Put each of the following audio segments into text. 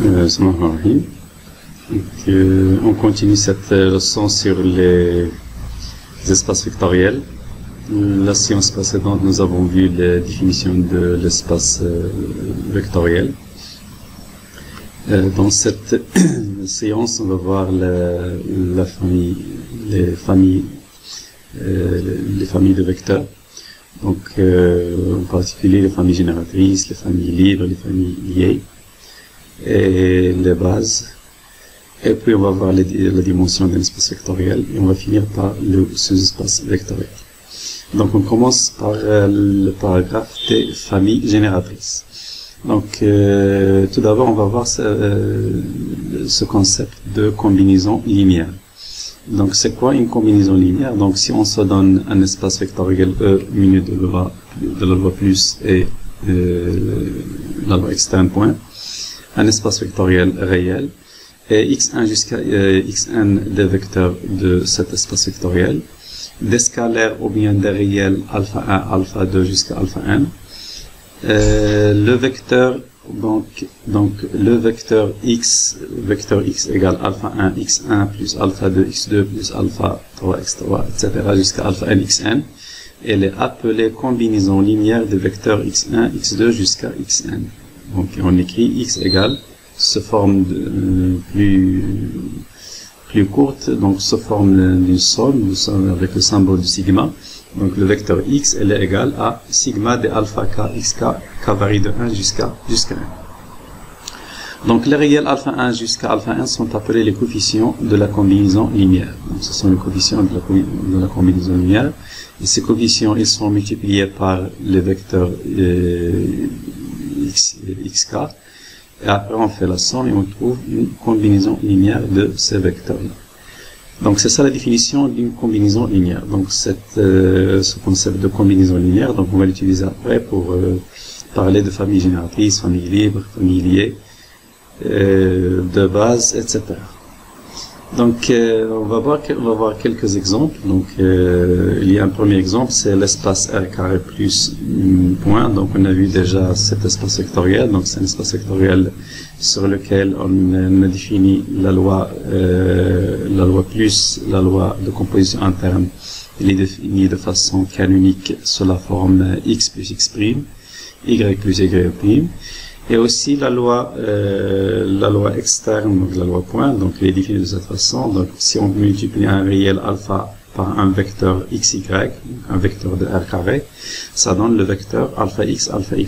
Bismillahirrahmanirrahim. On continue cette leçon sur les espaces vectoriels. La séance précédente, nous avons vu la définition de l'espace vectoriel. Dans cette séance, on va voir les familles de vecteurs. Donc, en particulier les familles génératrices, les familles libres, les familles liées, et les bases. Et puis, on va voir la dimension d'un espace vectoriel, et on va finir par le sous-espace vectoriel. Donc, on commence par le paragraphe des familles génératrices. Donc, tout d'abord, on va voir ce concept de combinaison linéaire. Donc, c'est quoi une combinaison linéaire? Donc, si on se donne un espace vectoriel E muni de la loi plus et la loi externe point, un espace vectoriel réel, et x1 jusqu'à xn des vecteurs de cet espace vectoriel, des scalaires ou bien des réels alpha 1, alpha 2 jusqu'à alpha n, le vecteur donc le vecteur x égale alpha 1 x1 plus alpha 2 x2 plus alpha 3 x3 etc. jusqu'à alpha n xn, elle est appelée combinaison linéaire des vecteurs x1 x2 jusqu'à xn. Donc on écrit x égale se forme plus courte, donc se forme d'une somme avec le symbole de sigma. Donc le vecteur x, elle est égale à sigma de alpha k xk, k varie de 1 jusqu'à 1. Donc les réels alpha 1 jusqu'à alpha 1 sont appelés les coefficients de la combinaison linéaire. Donc ce sont les coefficients de la combinaison linéaire. Et ces coefficients, ils sont multipliés par les vecteurs xk. Et après on fait la somme et on trouve une combinaison linéaire de ces vecteurs-là. Donc c'est ça la définition d'une combinaison linéaire. Donc ce concept de combinaison linéaire, donc on va l'utiliser après pour parler de familles génératrices, familles libres, familles liées, de base, etc. Donc on va voir quelques exemples. Donc il y a un premier exemple, c'est l'espace R carré plus point. Donc on a vu déjà cet espace vectoriel. Donc c'est un espace vectoriel sur lequel on a défini la loi plus la loi de composition interne. Elle est définie de façon canonique sous la forme x plus x prime, y plus y prime. Et aussi la loi externe, donc la loi point, donc elle est définie de cette façon. Donc si on multiplie un réel alpha par un vecteur xy, un vecteur de R carré, ça donne le vecteur alpha x, alpha y.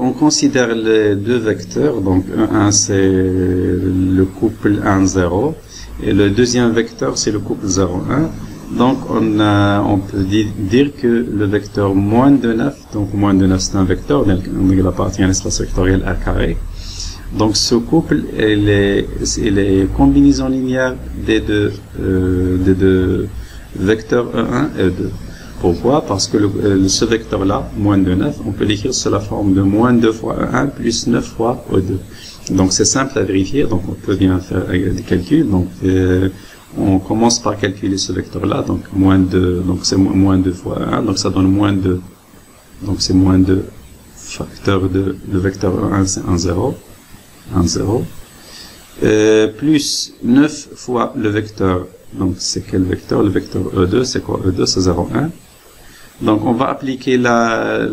On considère les deux vecteurs, donc un c'est le couple 1, 0, et le deuxième vecteur c'est le couple 0, 1. Donc on peut dire que le vecteur moins de 9, donc moins de 9 c'est un vecteur, il appartient à un espace vectoriel R carré. Donc ce couple, il est combinaison linéaire des deux vecteurs E1 et E2. Pourquoi? Parce que ce vecteur-là, moins de 9, on peut l'écrire sous la forme de moins 2 fois E1 plus 9 fois E2. Donc c'est simple à vérifier, donc on peut bien faire des calculs. Donc on commence par calculer ce vecteur-là, donc moins 2, donc c'est moins 2 fois 1, donc ça donne moins 2, donc c'est moins 2 facteur de le vecteur 1, c'est 1, 0, 1, 0, plus 9 fois le vecteur, donc c'est quel vecteur? Le vecteur E2, c'est quoi? E2, c'est 0, 1. Donc on va appliquer la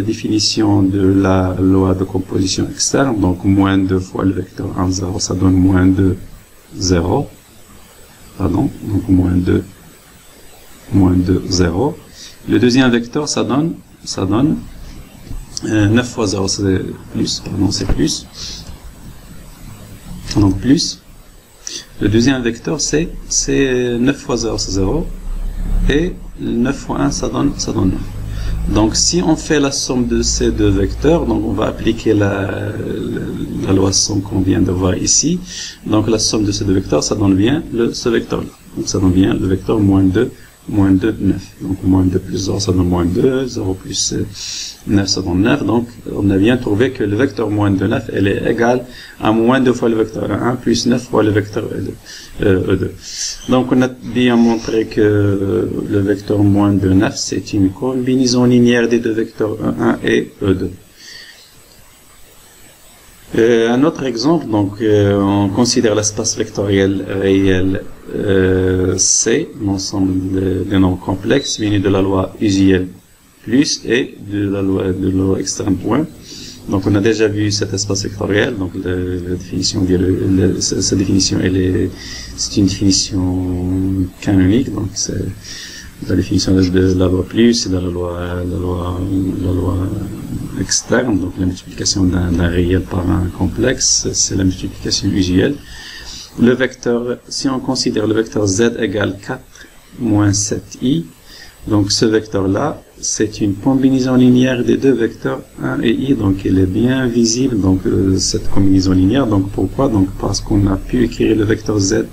définition de la loi de composition externe, donc moins 2 fois le vecteur 1, 0, ça donne moins 2, 0. Pardon, donc moins 2, 0. Le deuxième vecteur, ça donne 9 fois 0, c'est plus, pardon, c'est plus. Donc plus. Le deuxième vecteur, c'est 9 fois 0, c'est 0. Et 9 fois 1, ça donne 9. Donc si on fait la somme de ces deux vecteurs, donc on va appliquer la loi somme qu'on vient de voir ici. Donc la somme de ces deux vecteurs, ça donne bien ce vecteur-là. Donc ça donne bien le vecteur moins 2, 9. Donc moins 2 plus 0, ça donne moins 2, 0 plus 9, ça donne 9. Donc on a bien trouvé que le vecteur moins 2, 9, elle est égale à moins 2 fois le vecteur 1 plus 9 fois le vecteur E2. Donc on a bien montré que le vecteur moins 2, 9, c'est une combinaison linéaire des deux vecteurs E1 et E2. Un autre exemple, donc, on considère l'espace vectoriel réel C, l'ensemble des nombres complexes, venu de la loi usuelle plus et de la loi extrême point. Donc, on a déjà vu cet espace vectoriel. Donc, la définition, sa définition, c'est une définition canonique. Donc, c'est la définition de la loi plus et de la loi externe. Donc, la multiplication d'un réel par un complexe, c'est la multiplication usuelle. Le vecteur, si on considère le vecteur z égale 4 moins 7i, donc ce vecteur-là, c'est une combinaison linéaire des deux vecteurs 1 et i, donc elle est bien visible, donc cette combinaison linéaire. Donc pourquoi? Donc parce qu'on a pu écrire le vecteur z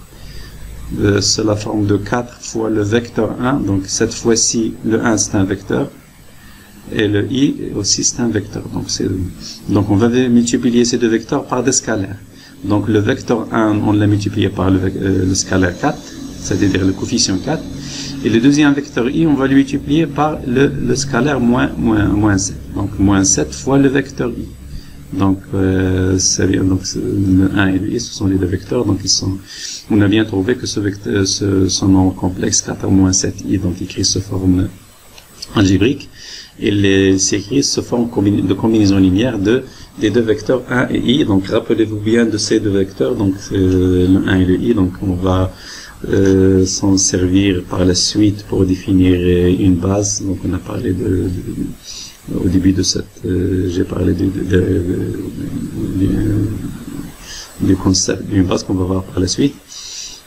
sous la forme de 4 fois le vecteur 1, donc cette fois-ci le 1 c'est un vecteur, et le i aussi c'est un vecteur. Donc on va multiplier ces deux vecteurs par des scalaires. Donc le vecteur 1, on l'a multiplié par le scalaire 4, c'est-à-dire le coefficient 4. Et le deuxième vecteur i, on va le multiplier par le scalaire moins 7. Donc moins 7 fois le vecteur i. Donc, le 1 et le i, ce sont les deux vecteurs. Donc on a bien trouvé que ce nombre complexe 4 moins 7i, donc écrit sous forme algébrique, il s'écrit sous forme de combinaison linéaire des deux vecteurs 1 et i. Donc rappelez-vous bien de ces deux vecteurs, donc le 1 et le i. Donc on va s'en servir par la suite pour définir une base. Donc on a parlé au début de cette, j'ai parlé du concept d'une base qu'on va voir par la suite.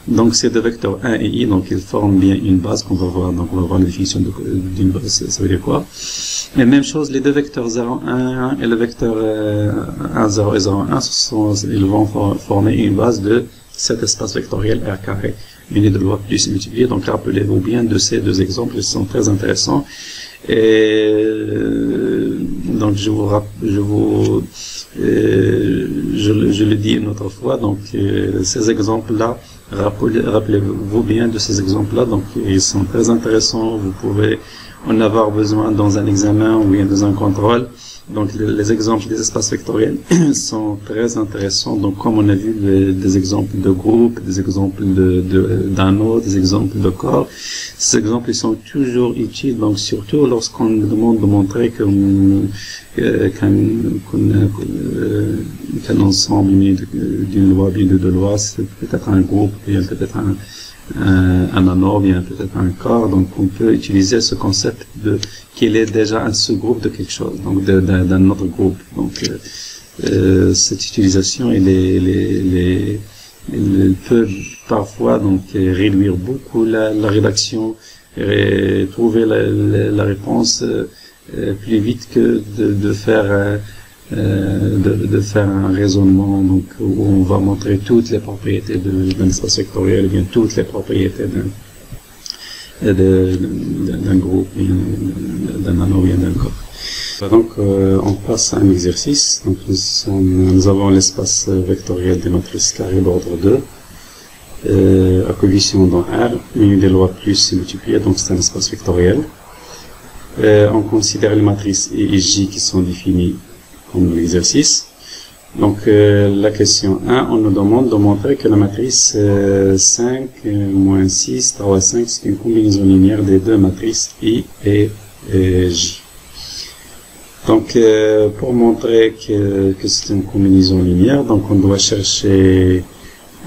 Donc ces deux vecteurs 1 et i, donc ils forment bien une base qu'on va voir. Donc on va voir la définition d'une base, ça veut dire quoi. Et même chose, les deux vecteurs 0, 1 et le vecteur 1, 0 et 0, 1, ils vont former une base de cet espace vectoriel R carré, uni de loi plus multiplié. Donc rappelez-vous bien de ces deux exemples, ils sont très intéressants. Et donc je le dis une autre fois. Donc ces exemples-là, rappelez-vous bien de ces exemples-là. Donc ils sont très intéressants. Vous pouvez en avoir besoin dans un examen ou bien dans un contrôle. Donc les exemples des espaces vectoriels sont très intéressants. Donc comme on a vu des exemples de groupes, des exemples d'anneaux, des exemples de corps, ces exemples ils sont toujours utiles. Donc surtout lorsqu'on nous demande de montrer qu'un ensemble d'une loi, bien de deux lois, c'est peut-être un groupe, bien peut-être un anneau, bien peut-être un corps. Donc on peut utiliser ce concept qu'il est déjà un sous-groupe de quelque chose, donc d'un autre groupe. Donc cette utilisation elle peut parfois donc réduire beaucoup la rédaction et trouver la réponse plus vite que de faire un raisonnement donc où on va montrer toutes les propriétés d'un espace vectoriel, bien toutes les propriétés d'un groupe, d'un anneau, bien d'un corps. Donc on passe à un exercice. Donc nous avons l'espace vectoriel des matrices carrées d'ordre 2 à coefficient dans R, une des lois plus multipliée, donc c'est un espace vectoriel. On considère les matrices E et J qui sont définies comme l'exercice. Donc la question 1, on nous demande de montrer que la matrice 5 moins 6, 3, 5, c'est une combinaison linéaire des deux matrices I et J. Donc pour montrer que c'est une combinaison linéaire, donc on doit chercher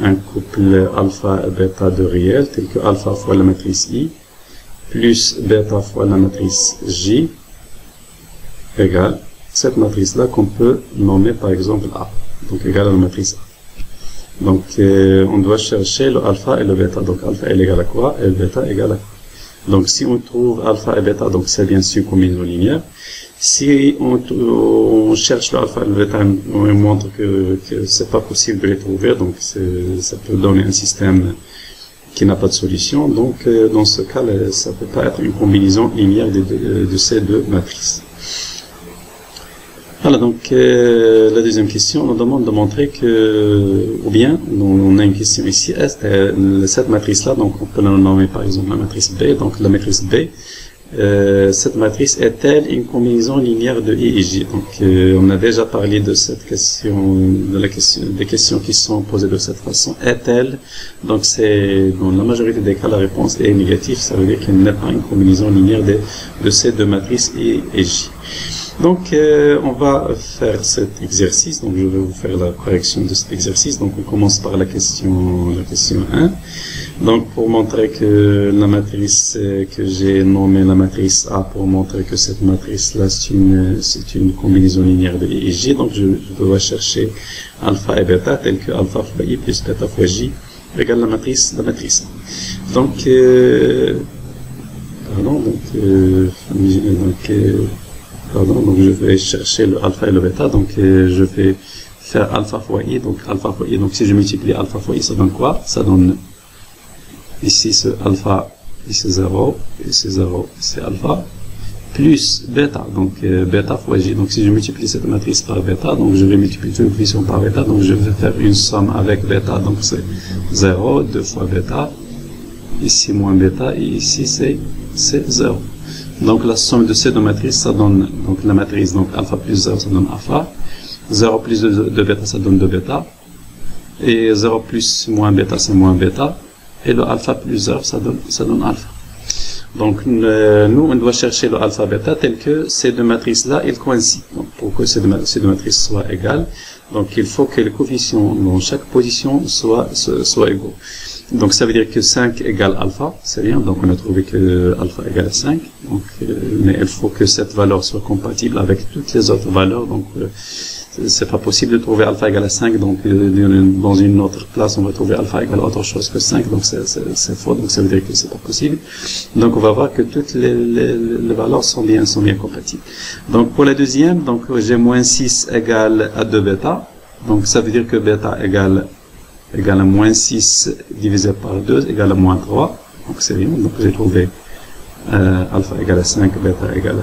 un couple alpha et bêta de réel, tel que alpha fois la matrice I, plus bêta fois la matrice J, égale cette matrice-là qu'on peut nommer par exemple A, donc égale à la matrice A. Donc on doit chercher le alpha et le bêta, donc alpha est égal à quoi et le bêta égale à quoi. Donc si on trouve alpha et bêta, donc c'est bien sûr une combinaison linéaire. Si on cherche le alpha et le bêta, on montre que c'est pas possible de les trouver, donc ça peut donner un système qui n'a pas de solution. Donc dans ce cas, ça peut pas être une combinaison linéaire de ces deux matrices. Voilà, donc la deuxième question, on nous demande de montrer que, ou bien, on a une question ici, cette matrice-là, donc on peut la nommer par exemple la matrice B, donc la matrice B, cette matrice est-elle une combinaison linéaire de I et J? Donc, on a déjà parlé de cette question, des questions qui sont posées de cette façon. Est-elle? Donc, c'est, dans la majorité des cas, la réponse est négative. Ça veut dire qu'elle n'est pas une combinaison linéaire de ces deux matrices I et J. Donc, on va faire cet exercice. Donc, je vais vous faire la correction de cet exercice. Donc, on commence par la question 1. Donc, pour montrer que la matrice que j'ai nommée la matrice A, pour montrer que cette matrice-là, c'est une combinaison linéaire de I et J. Donc, je dois chercher alpha et bêta, tel que alpha fois I plus bêta fois J égale la matrice A. Donc, donc je vais chercher le alpha et le bêta. Donc, je vais faire alpha fois I. Donc, alpha fois I. Donc, si je multiplie alpha fois I, ça donne quoi? Ça donne ici ce alpha, ici 0, ici 0, ici alpha, plus bêta. Donc, bêta fois J. Donc, si je multiplie cette matrice par bêta, donc je vais multiplier une coefficient par bêta. Donc, je vais faire une somme avec bêta. Donc, c'est 0, 2 fois bêta. Ici, moins bêta. Et ici, c'est 0. Donc, la somme de ces deux matrices, ça donne, donc, la matrice, donc, alpha plus 0, ça donne alpha. 0 plus 2 bêta, ça donne 2 bêta. Et 0 plus moins bêta, c'est moins bêta. Et le alpha plus 0, ça donne alpha. Donc, nous, on doit chercher le alpha bêta tel que ces deux matrices-là, ils coïncident. Donc, pour que ces deux matrices soient égales, donc, il faut que les coefficients dans chaque position soient égaux. Donc, ça veut dire que 5 égale alpha, c'est bien. Donc, on a trouvé que alpha égale 5. Donc, mais il faut que cette valeur soit compatible avec toutes les autres valeurs. Donc, c'est pas possible de trouver alpha égale à 5. Donc, dans une autre place, on va trouver alpha égale à autre chose que 5. Donc, c'est faux. Donc, ça veut dire que c'est pas possible. Donc, on va voir que toutes les valeurs sont bien compatibles. Donc, pour la deuxième, donc, j'ai moins 6 égale à 2 bêta. Donc, ça veut dire que bêta égale à moins 6 divisé par 2 égale à moins 3. Donc, c'est bien. Donc, j'ai trouvé alpha égale à 5, bêta égale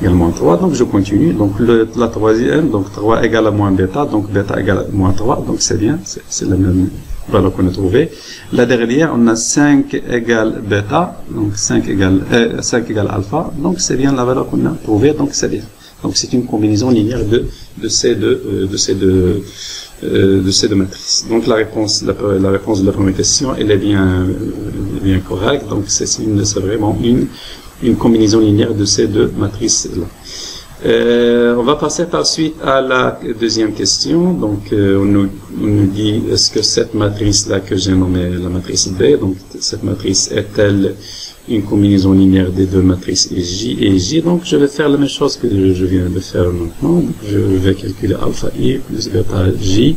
à moins 3. Donc, je continue. Donc, la troisième, donc 3 égale à moins bêta. Donc, bêta égale à moins 3. Donc, c'est bien. C'est la même valeur qu'on a trouvée. La dernière, on a 5 égale bêta. Donc, 5 égale alpha. Donc, c'est bien la valeur qu'on a trouvée. Donc, c'est bien. Donc, c'est une combinaison linéaire de ces deux matrices. Donc, la réponse de la première question, elle est bien correcte. Donc, c'est vraiment une combinaison linéaire de ces deux matrices-là. On va passer par suite à la deuxième question. Donc, on nous dit, est-ce que cette matrice-là que j'ai nommée la matrice B, donc cette matrice est-elle une combinaison linéaire des deux matrices J et J? Donc, je vais faire la même chose que je viens de faire maintenant. Donc, je vais calculer alpha I plus bêta J.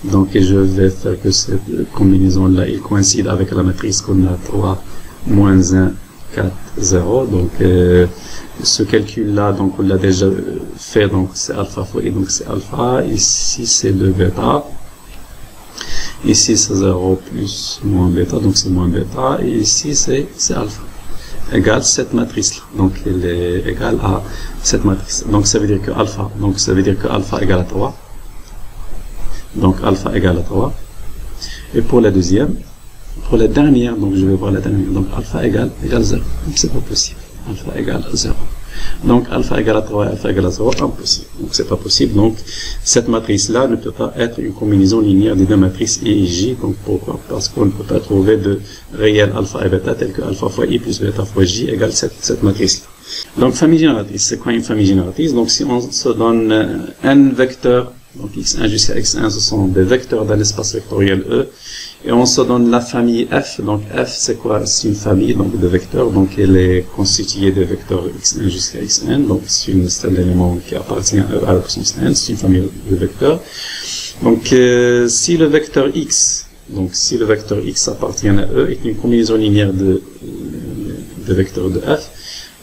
Donc, et je vais faire que cette combinaison-là, il coïncide avec la matrice qu'on a 3, moins 1, 4, 0. Donc, ce calcul-là, donc, on l'a déjà fait. Donc, c'est alpha fois I, donc c'est alpha. Ici, c'est 2 bêta. Ici, c'est 0 plus moins bêta, donc c'est moins bêta. Et ici, c'est alpha. Égale cette matrice-là. Donc, elle est égale à cette matrice. Donc, ça veut dire que alpha. Donc, ça veut dire que alpha égale à 3. Donc, alpha égale à 3. Et pour la deuxième, pour la dernière, donc je vais voir la dernière. Donc, alpha égale 0. Donc, c'est pas possible. Alpha égale 0. Donc, alpha égale à 3 et alpha égale à 0, impossible. Donc, c'est pas possible. Donc, cette matrice-là ne peut pas être une combinaison linéaire des deux matrices I et J. Donc, pourquoi? Parce qu'on ne peut pas trouver de réel alpha et bêta tel que alpha fois I plus bêta fois J égale cette matrice-là. Donc, famille génératrice. C'est quoi une famille génératrice? Donc, si on se donne n vecteurs, donc x1 jusqu'à x1, ce sont des vecteurs dans l'espace vectoriel E. Et on se donne la famille F. Donc F, c'est quoi? C'est une famille donc, de vecteurs. Donc elle est constituée de vecteurs x1 jusqu'à xn. Donc c'est un élément qui appartient à la puissance n. C'est une famille de vecteurs. Donc si le vecteur x, appartient à E, est une combinaison linéaire de vecteurs de F,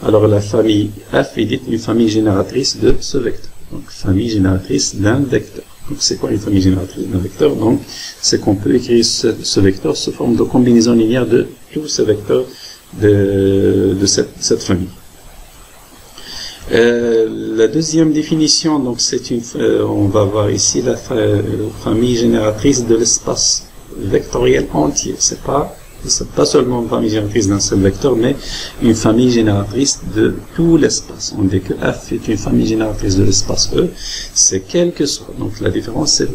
alors la famille F est dite une famille génératrice de ce vecteur. Donc famille génératrice d'un vecteur. Donc, c'est quoi une famille génératrice d'un vecteur? Donc, c'est qu'on peut écrire ce vecteur sous forme de combinaison linéaire de tous ces vecteurs de cette famille. La deuxième définition, donc, on va voir ici la famille génératrice de l'espace vectoriel entier. C'est pas pas seulement une famille génératrice d'un seul vecteur, mais une famille génératrice de tout l'espace. On dit que F est une famille génératrice de l'espace E, c'est quel que soit. Donc la différence, c'est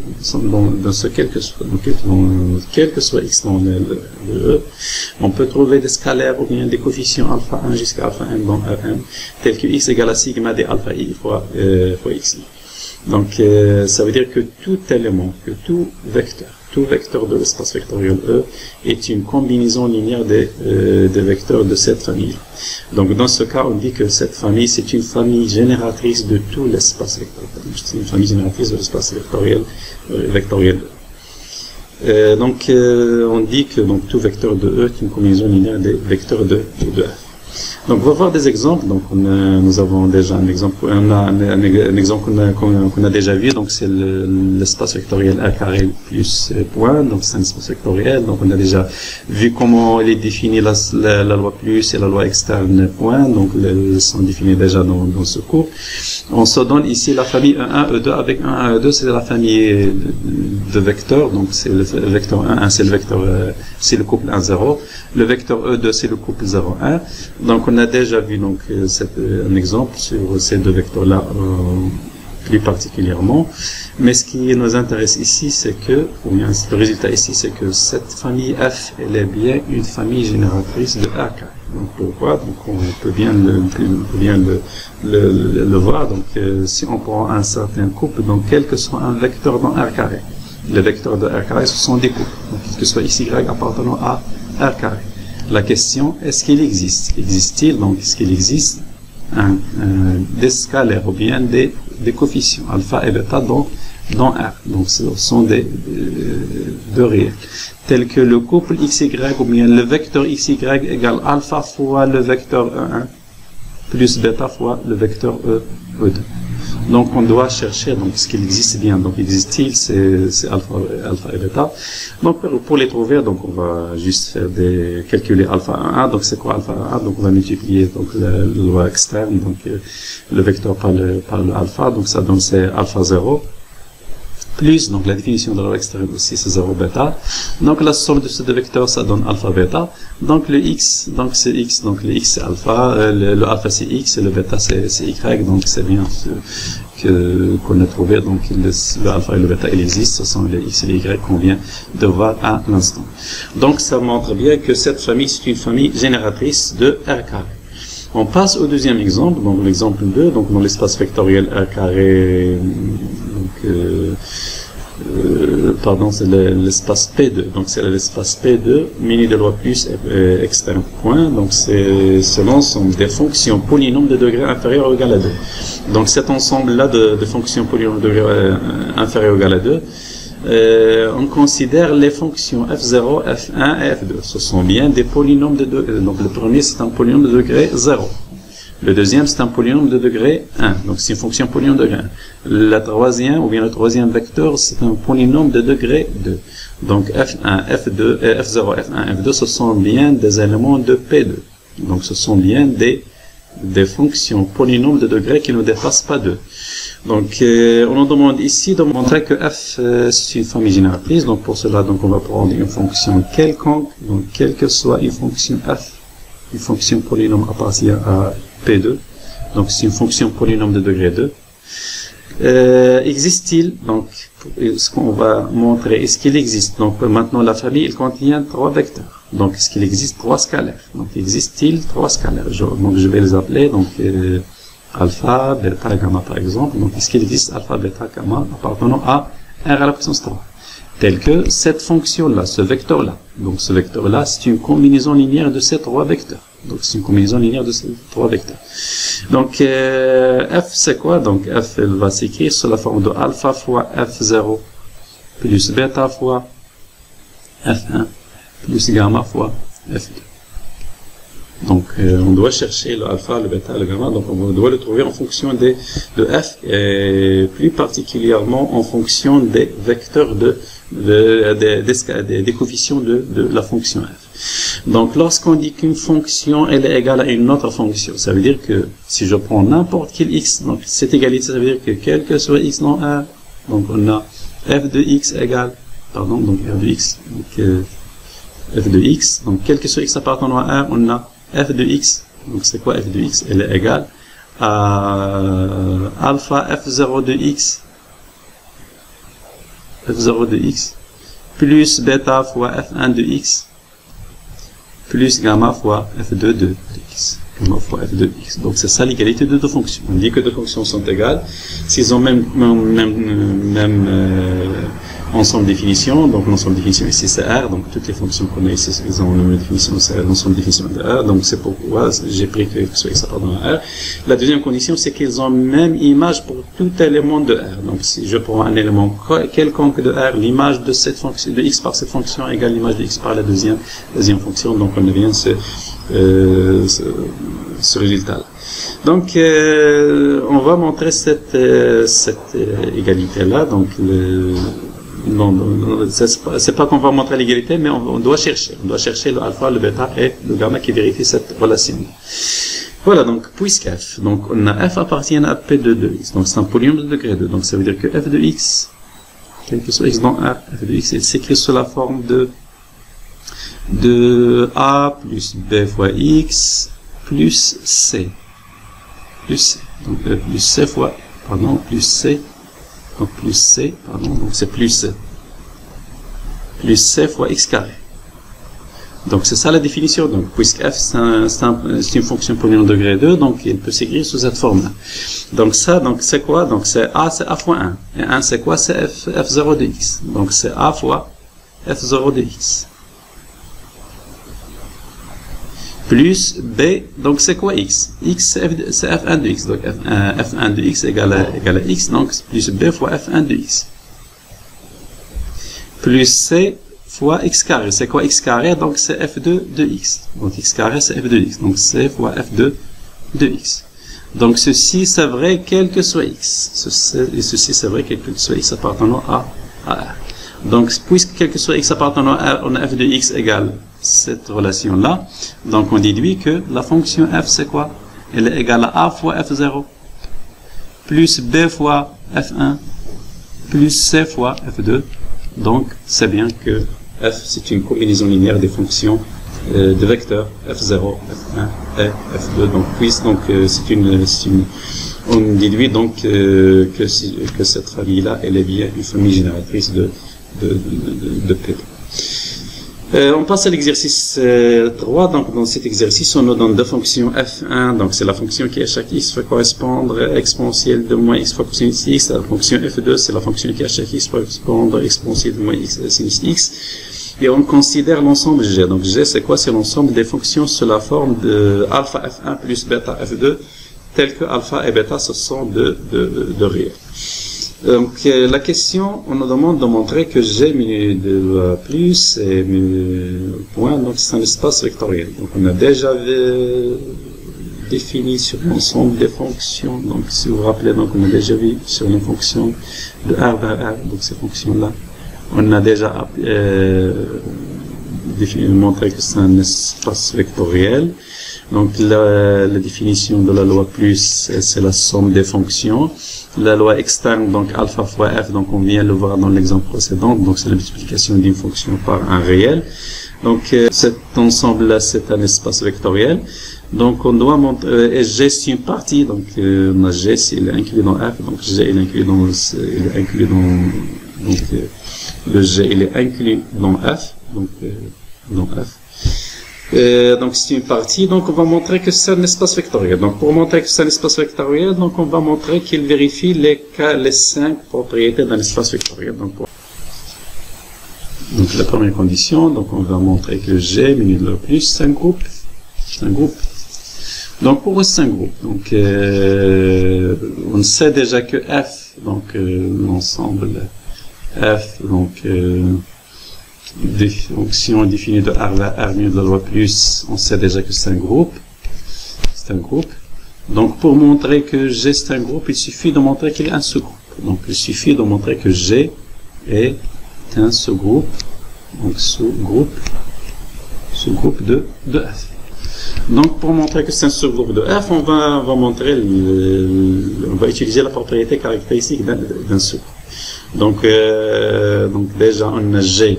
dans ce quel que soit. Donc quel que soit x dans le E, on peut trouver des scalaires ou bien des coefficients alpha 1 jusqu'à alpha n dans Rn, tels que x égale à sigma d alpha i fois xi. Donc ça veut dire que tout élément, que tout vecteur de l'espace vectoriel E est une combinaison linéaire des vecteurs de cette famille. Donc dans ce cas, on dit que cette famille, c'est une famille génératrice de tout l'espace vectoriel. C'est une famille génératrice de l'espace vectoriel E. On dit que donc, tout vecteur de E est une combinaison linéaire des vecteurs de F. Donc, on va voir des exemples. Donc, nous avons déjà un exemple. On a un exemple qu'on a déjà vu. Donc, c'est l'espace vectoriel A carré plus point. Donc, c'est un espace vectoriel. Donc, on a déjà vu comment il est défini la loi plus et la loi externe point. Donc, elles sont définies déjà dans ce cours. On se donne ici la famille E1, E2 avec 1, E2, c'est la famille de vecteurs. Donc, c'est le vecteur 1, c'est le vecteur, c'est le couple 1, 0. Le vecteur E2, c'est le couple 0, 1. Donc, on a déjà vu donc un exemple sur ces deux vecteurs-là plus particulièrement. Mais ce qui nous intéresse ici, c'est que, ou bien le résultat ici, c'est que cette famille F, elle est bien une famille génératrice de A carré. Donc pourquoi? Donc on peut bien le voir. Donc si on prend un certain couple, donc quel que soit un vecteur dans R carré, les vecteurs de R carré, ce sont des couples. Donc quel que soit xy appartenant à R carré. La question, est-ce qu'il existe? Existe-t-il? Donc, est-ce qu'il existe des scalaires ou bien des coefficients alpha et bêta dans R? Donc, ce sont des réels. Tels que le couple xy ou bien le vecteur xy égale alpha fois le vecteur E1 plus bêta fois le vecteur E2. Donc, on doit chercher donc ce qu'il existe bien. Donc, existe-t-il, c'est alpha et bêta. Donc, pour les trouver, donc on va juste faire calculer alpha 1. Donc, c'est quoi alpha 1? Donc, on va multiplier donc la loi externe, donc le vecteur par le alpha. Donc, ça donne c'est alpha 0. Plus, donc la définition de la loi externe aussi, c'est 0 bêta. Donc la somme de ces deux vecteurs, ça donne alpha bêta. Donc le x, donc c'est x, donc le x c'est alpha, le alpha c'est x et le bêta c'est y. Donc c'est bien qu'on a trouvé. Donc le alpha et le bêta, ils existent. Ce sont les x et les y qu'on vient de voir à l'instant. Donc ça montre bien que cette famille, c'est une famille génératrice de R carré. On passe au deuxième exemple, donc l'exemple 2, donc dans l'espace vectoriel R carré, pardon, c'est l'espace P2, donc c'est l'espace P2 muni de loi plus externe point, donc c'est l'ensemble des fonctions polynômes de degré inférieur ou égal à 2. Donc cet ensemble-là de fonctions polynômes de degré inférieur ou égal à 2, on considère les fonctions f0, f1 et f2. Ce sont bien des polynômes de degré. Donc le premier c'est un polynôme de degré 0. Le deuxième c'est un polynôme de degré 1. Donc c'est une fonction polynôme de degré 1. La troisième, ou bien le troisième vecteur, c'est un polynôme de degré 2. Donc f1, f2, f0, f1, f2, ce sont bien des éléments de P2. Donc ce sont bien des fonctions polynômes de degré qui ne dépassent pas 2. Donc, on nous demande ici de montrer que f c'est une famille génératrice. Donc, pour cela, donc on va prendre une fonction quelconque, donc quelle que soit une fonction f, une fonction polynôme appartient à P2. Donc, c'est une fonction polynôme de degré 2. Existe-t-il? Donc, ce qu'on va montrer, est-ce qu'il existe? Donc, maintenant, la famille, elle contient 3 vecteurs. Donc, est-ce qu'il existe 3 scalaires? Donc, existe-t-il 3 scalaires? Donc, je vais les appeler, donc, alpha, bêta, gamma par exemple. Donc, est-ce qu'il existe alpha, bêta, gamma appartenant à R à la puissance 3? Tel que cette fonction-là, ce vecteur-là. Donc, ce vecteur-là, c'est une combinaison linéaire de ces 3 vecteurs. Donc, c'est une combinaison linéaire de ces 3 vecteurs. Donc, f, c'est quoi? Donc, f, elle va s'écrire sous la forme de alpha fois f0 plus bêta fois f1 plus gamma fois f2. Donc, on doit chercher le alpha, le bêta, le gamma. Donc, on doit le trouver en fonction de f et plus particulièrement en fonction des vecteurs des coefficients de la fonction f. Donc, lorsqu'on dit qu'une fonction elle est égale à une autre fonction, ça veut dire que si je prends n'importe quel x, donc cette égalité, ça veut dire que quel que soit x dans R, donc on a f de x égale, pardon, donc f de x, donc f de x. Donc, quel que soit x appartenant à R, on a f de x. Donc, c'est quoi f de x? Elle est égale à alpha f0 de x, f0 de x, plus bêta fois f1 de x, plus gamma fois f2 de x. Gamma fois f de x. Donc, c'est ça l'égalité de deux fonctions. On dit que deux fonctions sont égales s'ils ont même ensemble de définition. Donc, l'ensemble de définition ici, c'est R. Donc, toutes les fonctions qu'on a ici, ils ont la même définition, c'est l'ensemble de définition de R. Donc, c'est pourquoi j'ai pris que soit x appartenant à R. La deuxième condition, c'est qu'ils ont même image pour tout élément de R. Donc, si je prends un élément quelconque de R, l'image de cette fonction, de x par cette fonction égale l'image de x par la deuxième fonction. Donc, on devient ce résultat-là. Donc, on va montrer cette égalité-là. Donc, non, c'est pas qu'on va montrer l'égalité, mais on doit chercher. On doit chercher le alpha, le bêta et le gamma qui vérifie cette relation. Voilà, donc, puisque f. Donc, on a f appartient à p de 2x. Donc, c'est un polynôme de degré 2. Donc, ça veut dire que f de x, quel que soit x dans R, f de x, il s'écrit sous la forme de a plus b fois x plus c. Plus c. Donc, plus c fois, pardon, plus c. Donc, plus c, pardon, donc c'est plus c. Plus c fois x carré. Donc, c'est ça la définition. Donc, puisque f, c'est une fonction polynôme de degré 2, donc il peut s'écrire sous cette forme-là. Donc, ça, donc, c'est quoi? Donc, c'est a fois 1. Et 1, c'est quoi? C'est f0 de x. Donc, c'est a fois f0 de x. Plus b, donc c'est quoi x? X, c'est f1 de x. Donc, f1 de x égale à x. Donc, plus b fois f1 de x. Plus c fois x carré. C'est quoi x carré? Donc, c'est f2 de x. Donc, x carré, c'est f de x. Donc, c fois f2 de x. Donc, ceci, c'est vrai quel que soit x. Et ceci, c'est vrai quel que soit x appartenant à R. Donc, puisque quel que soit x appartenant à R, on a f de x égale cette relation-là. Donc, on déduit que la fonction f, c'est quoi? Elle est égale à a fois f0, plus b fois f1, plus c fois f2. Donc, c'est bien que f, c'est une combinaison linéaire des fonctions de vecteurs f0, f1 et f2. Donc, on déduit donc que cette famille-là, elle est bien une famille génératrice de P. On passe à l'exercice 3. Donc, dans cet exercice, on nous donne deux fonctions f1. Donc, c'est la fonction qui à chaque x va correspondre exponentielle de moins x fois cosinus x. La fonction f2, c'est la fonction qui à chaque x va correspondre exponentielle de moins x sinus x. Et on considère l'ensemble G. Donc, G, c'est quoi? C'est l'ensemble des fonctions sous la forme de alpha f1 plus bêta f2, telles que alpha et bêta, ce sont de réels. Donc, la question, on nous demande de montrer que G mu de plus et mu point, donc c'est un espace vectoriel. Donc, on a déjà défini sur l'ensemble des fonctions. Donc, si vous vous rappelez, donc, on a déjà vu sur les fonctions de R vers R, donc ces fonctions-là, on a déjà montré que c'est un espace vectoriel. Donc, la définition de la loi plus, c'est la somme des fonctions. La loi externe, donc alpha fois f, donc on vient le voir dans l'exemple précédent, donc c'est la multiplication d'une fonction par un réel. Donc, cet ensemble-là, c'est un espace vectoriel. Donc, on doit montrer, et G, c'est une partie, donc, on a G, il est inclus dans F, donc G, il est inclus dans, donc, le G, il est inclus dans F, donc, dans F. Donc, c'est une partie, donc on va montrer que c'est un espace vectoriel. Donc, pour montrer que c'est un espace vectoriel, donc on va montrer qu'il vérifie les 5 propriétés d'un espace vectoriel. Donc, la première condition, donc on va montrer que G mu de plus, c'est un groupe. C'est un groupe. Donc, pourquoi c'est un groupe? Donc, on sait déjà que F, donc l'ensemble F, donc des fonctions définies de R vers R mu de la loi plus, on sait déjà que c'est un groupe. C'est un groupe. Donc, pour montrer que G c'est un groupe, il suffit de montrer qu'il est un sous-groupe. Donc, il suffit de montrer que G est un sous-groupe. Donc, sous-groupe de F. Donc, pour montrer que c'est un sous-groupe de F, on va montrer, on va utiliser la propriété caractéristique d'un sous-groupe. Donc, déjà, on a G.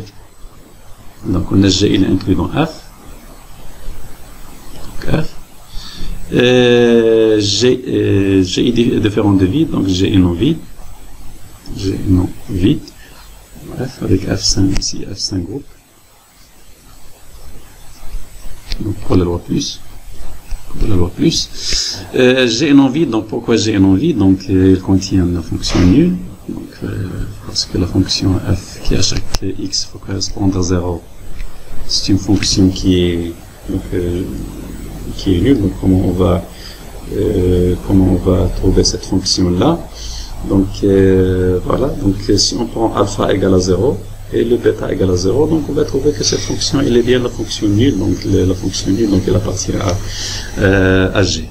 Donc on a G, il est inclus dans F. Donc F. G est différent de vide, donc G est non vide. G est non vide. Bref, avec F5 ici, F5 groupe. Donc pour la loi plus. Pour la loi plus. G est non vide, donc pourquoi G est non vide? Donc il contient la fonction nulle. Donc parce que la fonction f qui à chaque x faut correspondre à 0, c'est une fonction qui est nulle. Donc comment on va trouver cette fonction là? Donc voilà, donc si on prend alpha égale à 0 et le bêta égale à 0, donc on va trouver que cette fonction elle est bien la fonction nulle, donc la fonction nulle, donc elle appartient à G.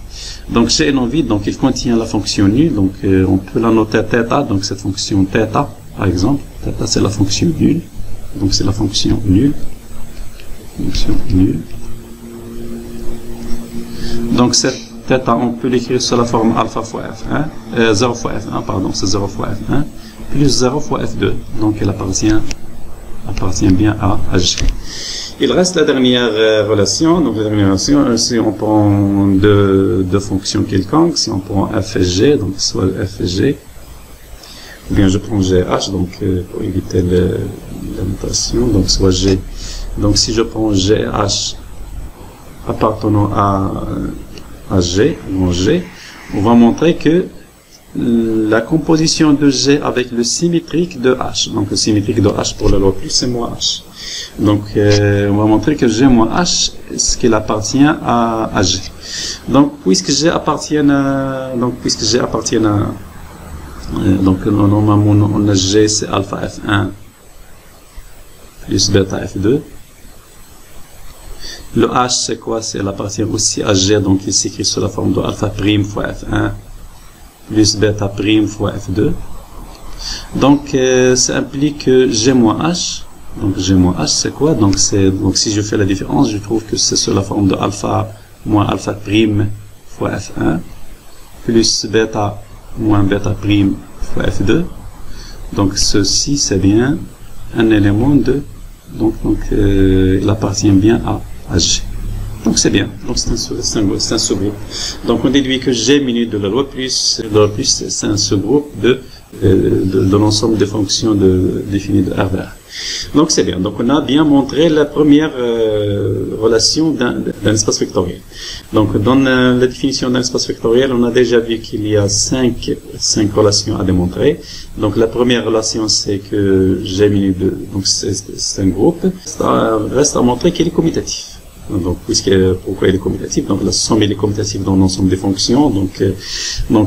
Donc G est non vide, donc il contient la fonction nulle, donc on peut la noter θ, donc cette fonction θ par exemple, θ c'est la fonction nulle, donc c'est la fonction nulle, donc cette θ on peut l'écrire sur la forme alpha fois f1, 0 fois f1, pardon, c'est 0 fois f1, plus 0 fois f2, donc elle appartient bien à G. Il reste la dernière relation. Donc la dernière relation, si on prend deux fonctions quelconques, si on prend f et g, donc soit f et g, ou bien je prends gh, donc pour éviter la notation, donc soit g. Donc si je prends gh appartenant à g, ou g, on va montrer que la composition de G avec le symétrique de H. Donc le symétrique de H pour la loi plus c'est moins H. Donc on va montrer que G moins H, ce qu'il appartient à G. Donc puisque G appartient à donc normalement on a G c'est alpha F1 plus bêta F2. Le H c'est quoi? C'est elle appartient aussi à G, donc il s'écrit sous la forme de alpha prime fois F1 plus bêta prime fois F2. Donc ça implique que G moins H. Donc G moins H c'est quoi? Donc si je fais la différence, je trouve que c'est sous la forme de alpha moins alpha prime fois F1 plus bêta moins bêta prime fois F2. Donc ceci c'est bien un élément de il appartient bien à G. Donc c'est bien, donc c'est un sous-groupe. Donc on déduit que G minus de la loi plus c'est un sous-groupe de l'ensemble des fonctions définies de R de R. Donc c'est bien, donc on a bien montré la première relation d'un espace vectoriel. Donc dans la définition d'un espace vectoriel, on a déjà vu qu'il y a cinq relations à démontrer. Donc la première relation c'est que G minus de, donc c'est un groupe. Ça reste à montrer qu'il est commutatif. Donc, pourquoi il est commutatif? Donc, la somme il est commutative dans l'ensemble des fonctions. Donc,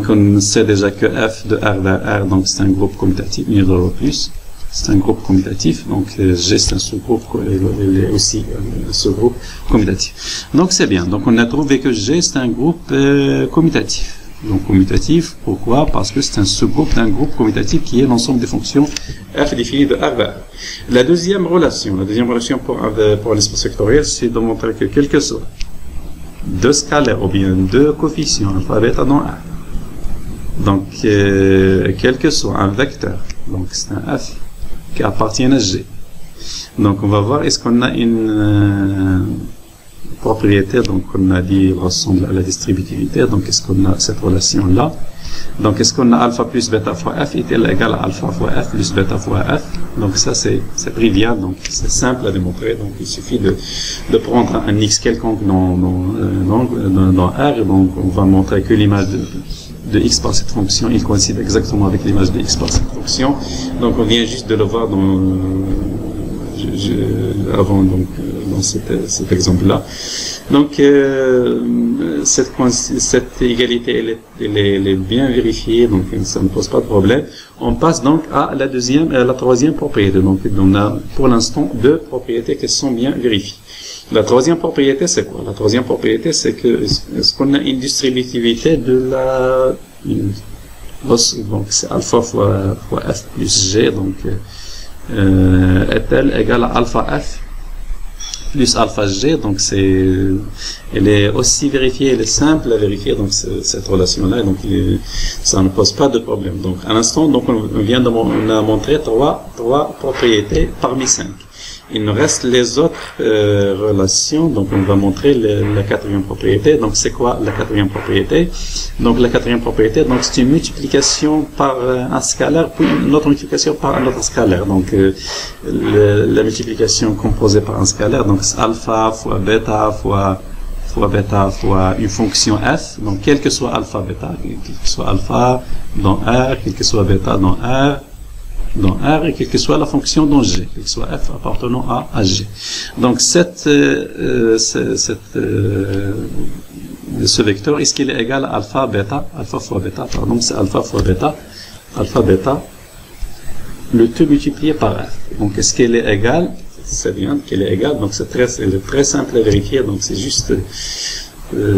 on sait déjà que f de R vers R, donc c'est un groupe commutatif, minus de la loi plus. C'est un groupe commutatif. Donc, G c'est un sous-groupe, il est aussi un sous-groupe commutatif. Donc, c'est bien. Donc, on a trouvé que G c'est un groupe commutatif. Donc, commutatif, pourquoi? Parce que c'est un sous-groupe d'un groupe commutatif qui est l'ensemble des fonctions f définies de R vers R. La deuxième relation pour l'espace vectoriel, c'est de montrer que quel que soit deux scalaires ou bien deux coefficients alpha bêta dans R, donc quel que soit un vecteur, donc c'est un f qui appartient à G. Donc on va voir est-ce qu'on a une propriété, donc on a dit il ressemble à la distributivité, donc est-ce qu'on a cette relation là? Donc est-ce qu'on a alpha plus bêta fois f est égal à alpha fois f plus bêta fois f? Donc ça c'est trivial, donc c'est simple à démontrer. Donc il suffit de prendre un x quelconque dans R, et donc on va montrer que l'image de x par cette fonction il coïncide exactement avec l'image de x par cette fonction. Donc on vient juste de le voir avant dans cet exemple là. Donc cette égalité elle est bien vérifiée, donc ça ne pose pas de problème. On passe donc à la troisième propriété. Donc on a pour l'instant deux propriétés qui sont bien vérifiées. La troisième propriété c'est quoi? La troisième propriété c'est que est-ce qu'on a une distributivité de la donc c'est alpha fois f plus g, donc est-elle égale à alpha f plus alpha g, donc elle est aussi vérifiée, elle est simple à vérifier, donc cette relation-là, donc ça ne pose pas de problème. Donc à l'instant, donc on a montré trois propriétés parmi 5. Il nous reste les autres relations. Donc, on va montrer la quatrième propriété. Donc, c'est quoi la quatrième propriété? Donc, la quatrième propriété, donc c'est une multiplication par un scalaire, puis une autre multiplication par un autre scalaire. Donc, la multiplication composée par un scalaire, donc c'est alpha fois bêta fois une fonction f. Donc, quel que soit alpha, bêta, quel que soit alpha dans R, quel que soit bêta dans R, et quelle que soit la fonction dans G, quel que soit f appartenant à G. Donc, ce vecteur, est-ce qu'il est égal à alpha fois bêta, pardon, c'est alpha fois bêta, le tout multiplié par f. Donc, est-ce qu'il est égal? C'est bien qu'il est égal, donc c'est très simple à vérifier, donc c'est juste,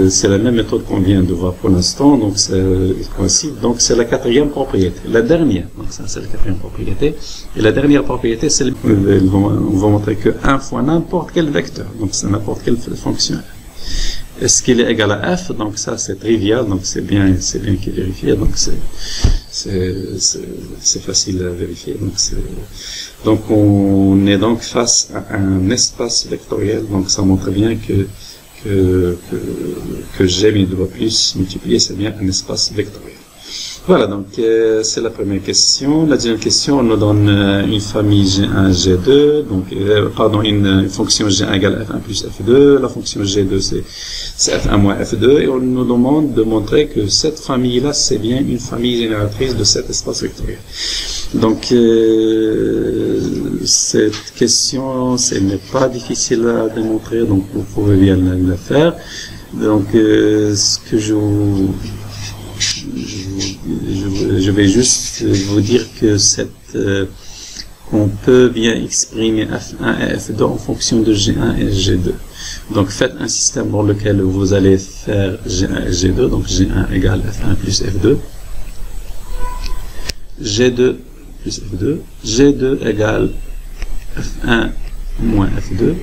c'est la même méthode qu'on vient de voir pour l'instant, donc c'est coïncide, donc c'est la quatrième propriété, la dernière, donc ça c'est la quatrième propriété, et la dernière propriété, c'est on va montrer que 1 fois n'importe quel vecteur, donc c'est n'importe quelle fonction. Est-ce qu'il est égal à f? Donc ça c'est trivial, donc c'est bien qu'il est vérifié, donc c'est facile à vérifier. Donc on est donc face à un espace vectoriel, donc ça montre bien que G plus multiplié, c'est bien un espace vectoriel. Voilà, donc c'est la première question. La deuxième question, on nous donne une famille G1, G2, donc une fonction G1 égale F1 plus F2. La fonction G2 c'est F1 moins F2, et on nous demande de montrer que cette famille-là c'est bien une famille génératrice de cet espace vectoriel. Donc cette question, ce n'est pas difficile à démontrer, donc vous pouvez bien la faire. Donc ce que je vais juste vous dire que qu'on peut bien exprimer F1 et F2 en fonction de G1 et G2. Donc faites un système dans lequel vous allez faire G1 et G2, donc G1 égale F1 plus F2, G2 plus F2, G2 égale F1 moins F2,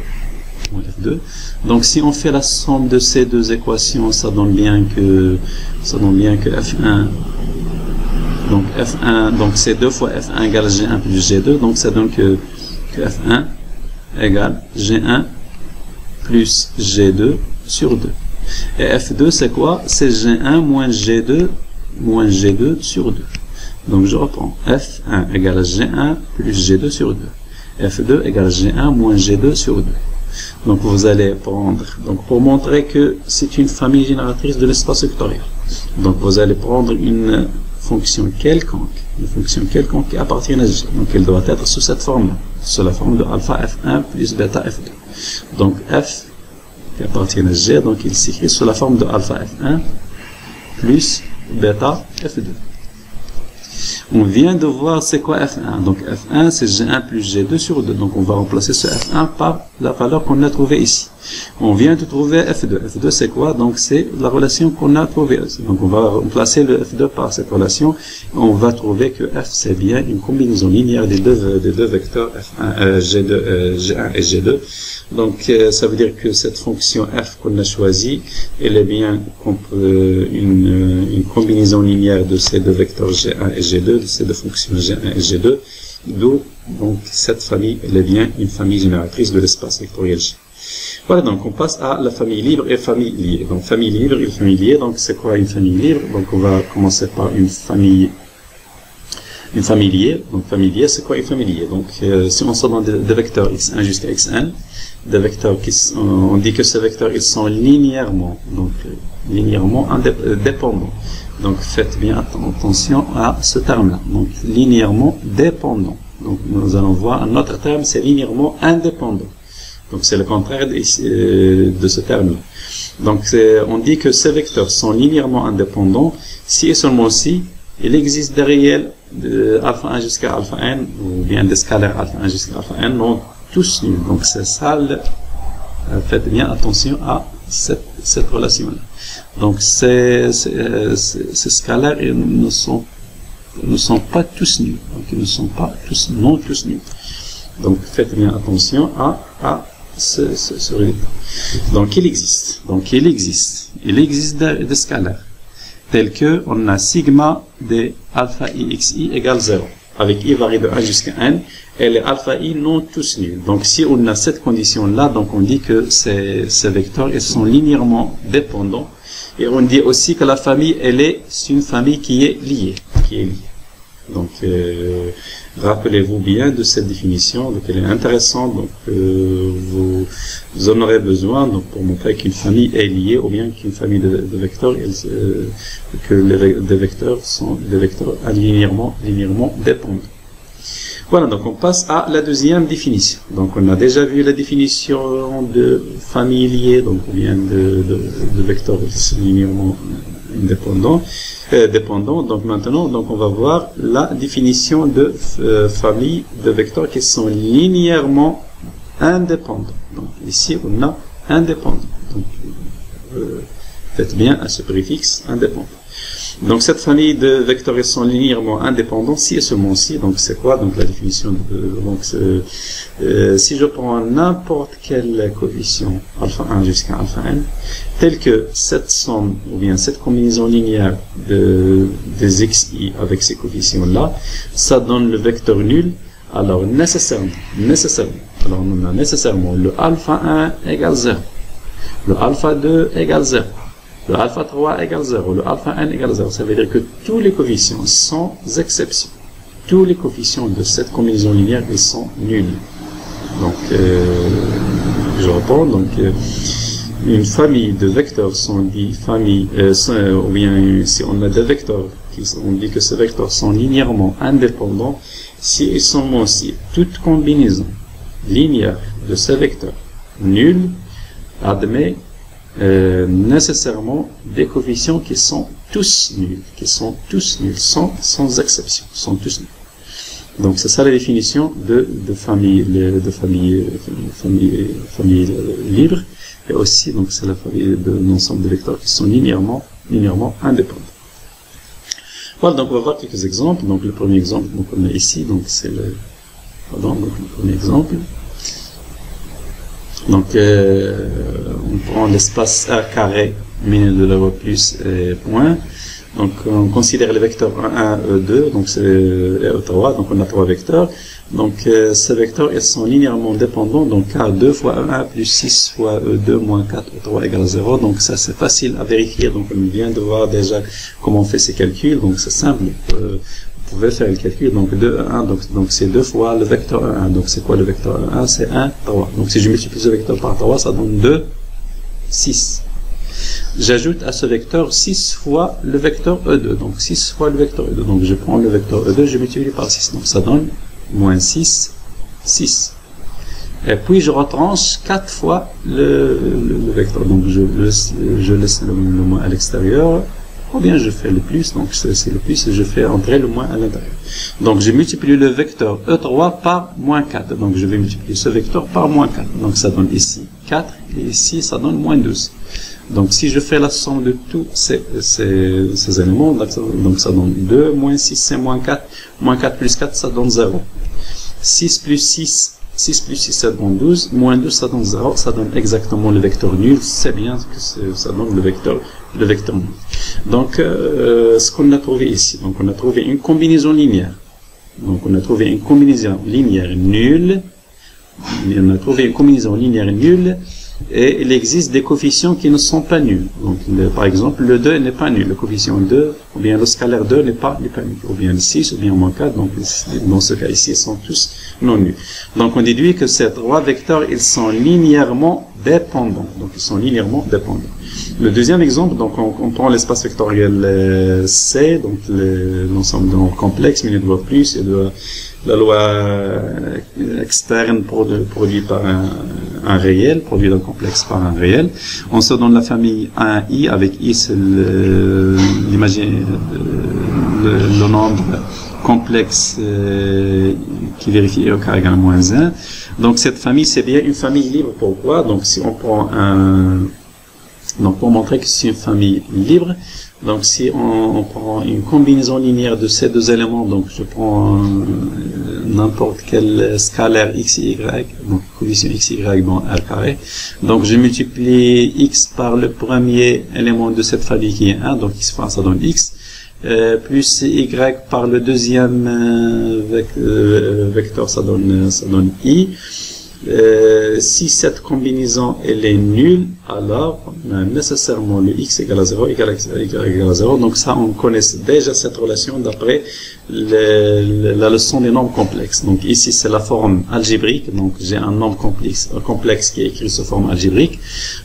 Donc si on fait la somme de ces deux équations, ça donne bien que F1, donc F1, donc c'est 2 fois F1 égale G1 plus G2, donc ça donne que F1 égale G1 plus G2 sur 2. Et F2 c'est quoi? C'est G1 moins G2 sur 2. Donc je reprends, F1 égale G1 plus G2 sur 2. F2 égale G1 moins G2 sur 2. Donc vous allez prendre, donc pour montrer que c'est une famille génératrice de l'espace vectoriel, donc vous allez prendre une fonction quelconque qui appartient à G. Donc elle doit être sous cette forme-là, sous la forme de alpha F1 plus bêta F2. Donc F qui appartient à G, donc il s'écrit sous la forme de alpha F1 plus bêta F2. On vient de voir c'est quoi F1. Donc F1 c'est G1 plus G2 sur 2. Donc on va remplacer ce F1 par la valeur qu'on a trouvée ici. On vient de trouver F2. F2 c'est quoi? Donc c'est la relation qu'on a trouvée. Donc on va remplacer le F2 par cette relation. On va trouver que F c'est bien une combinaison linéaire des deux vecteurs F1, G1 et G2. Donc ça veut dire que cette fonction F qu'on a choisie, elle est bien une combinaison linéaire de ces deux vecteurs G1 et G2, de ces deux fonctions G1 et G2, d'où donc cette famille, elle est bien une famille génératrice de l'espace vectoriel G. Voilà, donc on passe à la famille libre et famille liée. Donc famille libre et famille liée, donc c'est quoi une famille libre? Donc on va commencer par une famille liée. Donc famille liée, c'est quoi une famille liée? Donc si on se donne des vecteurs x1 jusqu'à xn, des vecteurs on dit que ces vecteurs ils sont linéairement dépendants. Donc faites bien attention à ce terme-là. Donc linéairement dépendant. Donc nous allons voir un autre terme, c'est linéairement indépendant. Donc c'est le contraire de ce terme-là. Donc on dit que ces vecteurs sont linéairement indépendants si et seulement si il existe des réels de alpha 1 jusqu'à alpha n, ou bien des scalaires alpha 1 jusqu'à alpha n, non tous nuls. Donc c'est ça, faites bien attention à cette relation-là. Donc ces scalaires ne sont pas tous nuls. Donc ils ne sont pas tous nuls. Donc faites bien attention à ce résultat. Donc il existe des scalaires tels que on a sigma de alpha i xi égale 0 avec i varie de 1 jusqu'à n, et les alpha i non tous nuls. Donc si on a cette condition-là, donc on dit que ces vecteurs ils sont linéairement dépendants. Et on dit aussi que la famille, c'est une famille qui est liée. Donc, rappelez-vous bien de cette définition, donc elle est intéressante, donc vous en aurez besoin donc pour montrer qu'une famille est liée, ou bien qu'une famille de vecteurs, que des vecteurs sont des vecteurs linéairement dépendants. Voilà, donc on passe à la deuxième définition. Donc on a déjà vu la définition de famille liée, donc ou bien de vecteurs linéairement dépendants. Donc maintenant, donc on va voir la définition de famille de vecteurs qui sont linéairement indépendants. Donc ici on a indépendant. Donc faites bien à ce préfixe indépendant. Donc cette famille de vecteurs ils sont linéairement indépendants si et seulement si. Donc c'est quoi donc la définition si je prends n'importe quel coefficient alpha 1 jusqu'à alpha n, tel que cette somme ou bien cette combinaison linéaire des xi avec ces coefficients là, ça donne le vecteur nul. Alors nécessairement, alors on a nécessairement le alpha 1 égale 0, le alpha 2 égale 0. Le alpha 3 égale 0, le alpha n égale 0. Ça veut dire que tous les coefficients, sans exception, tous les coefficients de cette combinaison linéaire, ils sont nuls. Donc, je reprends. Donc, une famille de vecteurs sont dit famille, ou bien si on a des vecteurs, on dit que ces vecteurs sont linéairement indépendants, si ils sont aussi toute combinaison linéaire de ces vecteurs nuls admet nécessairement des coefficients qui sont tous nuls, sans exception, sont tous nuls. Donc c'est ça la définition de famille libre, et aussi donc c'est la famille de l'ensemble de vecteurs qui sont linéairement indépendants. Voilà, donc on va voir quelques exemples. Donc le premier exemple donc on a ici, donc c'est le premier exemple. Donc, on prend l'espace A carré, min de la loi plus point. Donc, on considère les vecteurs 1, E2, donc c'est E3, donc on a 3 vecteurs. Donc, ces vecteurs, ils sont linéairement dépendants, donc A2 fois E1 plus 6 fois E2 moins 4 E3 égale 0. Donc, ça c'est facile à vérifier. Donc, on vient de voir déjà comment on fait ces calculs. Donc, c'est simple. Vous pouvez faire le calcul, donc 2, 1, donc c'est 2 fois le vecteur 1. Donc c'est quoi le vecteur 1? C'est 1, 3. Donc si je multiplie ce vecteur par 3, ça donne 2, 6. J'ajoute à ce vecteur 6 fois le vecteur E2. Donc 6 fois le vecteur E2. Donc je prends le vecteur E2, je multiplie par 6. Donc ça donne moins 6, 6. Et puis je retranche 4 fois le vecteur. Donc je laisse le moins à l'extérieur. Ou bien je fais le plus, donc c'est le plus, et je fais entrer le moins à l'intérieur. Donc je multiplie le vecteur E3 par moins 4. Donc je vais multiplier ce vecteur par moins 4. Donc ça donne ici 4, et ici ça donne moins 12. Donc si je fais la somme de tous ces éléments, donc ça donne 2, moins 6 c'est moins 4, moins 4 plus 4 ça donne 0. 6 plus 6 ça donne 12, moins 12 ça donne 0, ça donne exactement le vecteur nul, c'est bien que ça donne le vecteur nul. Donc ce qu'on a trouvé ici, donc on a trouvé une combinaison linéaire. Donc on a trouvé une combinaison linéaire nulle, et il existe des coefficients qui ne sont pas nuls. Donc par exemple le 2 n'est pas nul, le coefficient 2, ou bien le scalaire 2 n'est pas nul, ou bien le 6, ou bien moins 4, donc dans ce cas ici ils sont tous non nuls. Donc on déduit que ces 3 vecteurs ils sont linéairement dépendants. Le deuxième exemple, donc on prend l'espace vectoriel C, donc l'ensemble complexe, mais il doit plus, et de la loi externe produit par un réel, produit d'un complexe par un réel. On se donne la famille 1i, avec i c'est le nombre complexe qui vérifie au carré égale moins 1. Donc cette famille c'est bien une famille libre. Pourquoi? Donc si on prend donc pour montrer que c'est une famille libre, donc si on prend une combinaison linéaire de ces deux éléments, donc je prends n'importe quel scalaire x et y, donc coefficient x et y dans R carré, donc je multiplie x par le premier élément de cette famille qui est 1, donc x fois ça donne x, plus y par le deuxième vecteur, ça donne i. Si cette combinaison elle est nulle, alors on a nécessairement le x égale à 0, y égale à 0. Donc ça, on connaît déjà cette relation d'après la leçon des nombres complexes. Donc ici, c'est la forme algébrique. Donc j'ai un nombre complexe qui est écrit sous forme algébrique.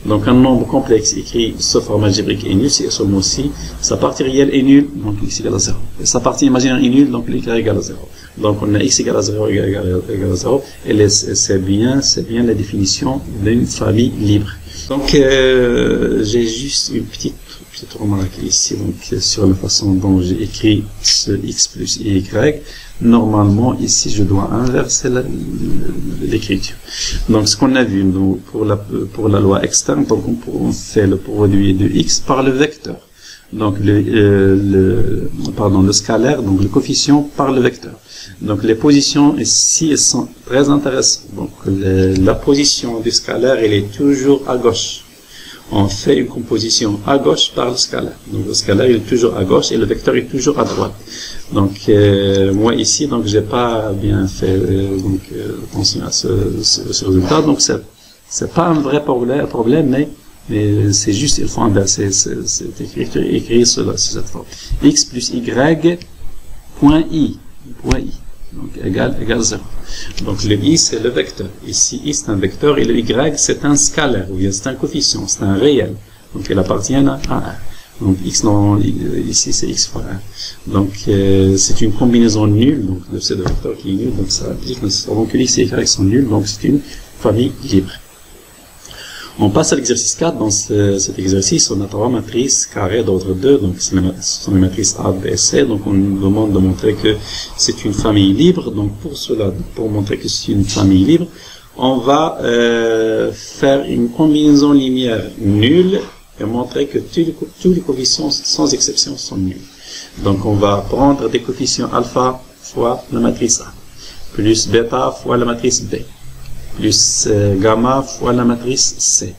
Donc un nombre complexe écrit sous forme algébrique est nul, c'est seulement aussi sa partie réelle est nulle, donc x égale à 0. Et sa partie imaginaire est nulle, donc y égale à 0. Donc on a x égale à 0, y égale à 0, et c'est bien la définition d'une famille libre. Donc j'ai juste une petite remarque ici, donc sur la façon dont j'ai écrit ce x plus y. Normalement ici je dois inverser l'écriture. Donc ce qu'on a vu nous, pour la loi externe, donc on fait le produit de x par le vecteur. Donc le scalaire, donc le coefficient par le vecteur. Donc les positions ici elles sont très intéressantes. Donc la position du scalaire elle est toujours à gauche. On fait une composition à gauche par le scalaire. Donc le scalaire il est toujours à gauche et le vecteur est toujours à droite. Donc moi ici donc j'ai pas bien fait attention à ce résultat. Donc c'est pas un vrai problème mais c'est juste, il faut inverser cette écriture et écrire cela sur cette forme. X plus y, point i. Donc, égale 0. Donc, le i, c'est le vecteur. Ici, i, c'est un vecteur et le y, c'est un scalaire, ou bien c'est un coefficient, c'est un réel. Donc, il appartient à 1. Donc, x, non, ici, c'est x fois 1. Donc, c'est une combinaison nulle, donc, de ces deux vecteurs qui est nul. Donc, ça implique nécessairement que x et y sont nuls. Donc, c'est une famille libre. On passe à l'exercice 4. Dans cet exercice, on a trois matrices carrées d'ordre 2. Donc, ce sont les matrices A, B et C. Donc, on nous demande de montrer que c'est une famille libre. Donc, pour montrer que c'est une famille libre, on va faire une combinaison linéaire nulle et montrer que tous les coefficients, sans exception, sont nuls. Donc, on va prendre des coefficients alpha fois la matrice A, plus bêta fois la matrice B, plus gamma fois la matrice C.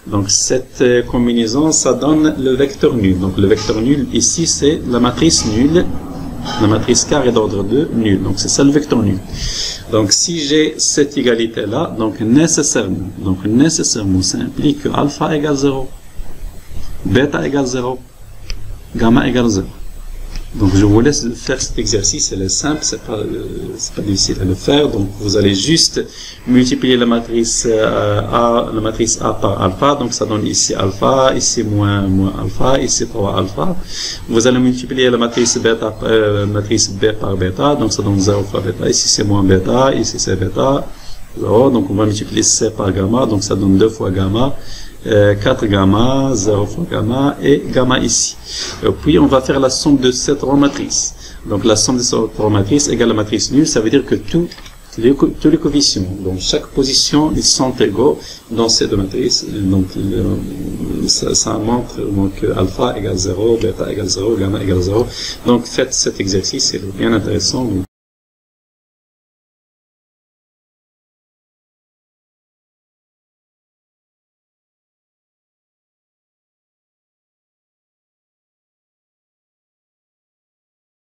Donc cette combinaison, ça donne le vecteur nul. Donc le vecteur nul ici, c'est la matrice nulle, la matrice carrée d'ordre 2, nulle. Donc c'est ça le vecteur nul. Donc si j'ai cette égalité-là, donc nécessairement, ça implique que alpha égale 0, bêta égale 0, gamma égale 0. Donc je vous laisse faire cet exercice, elle est simple, c'est pas difficile à le faire. Donc vous allez juste multiplier la matrice A par alpha, donc ça donne ici alpha, ici moins alpha, ici 3 alpha. Vous allez multiplier la matrice B par bêta, donc ça donne 0 fois bêta, ici c'est moins bêta, ici c'est bêta, 0, donc on va multiplier C par gamma, donc ça donne 2 fois gamma. 4 gamma, 0 fois gamma et gamma ici. Et puis on va faire la somme de ces trois matrices. Donc la somme de ces trois matrices égale la matrice nulle, ça veut dire que tous les coefficients, donc chaque position, ils sont égaux dans ces deux matrices. Donc ça montre que alpha égale 0, bêta égale 0, gamma égale 0. Donc faites cet exercice, c'est bien intéressant.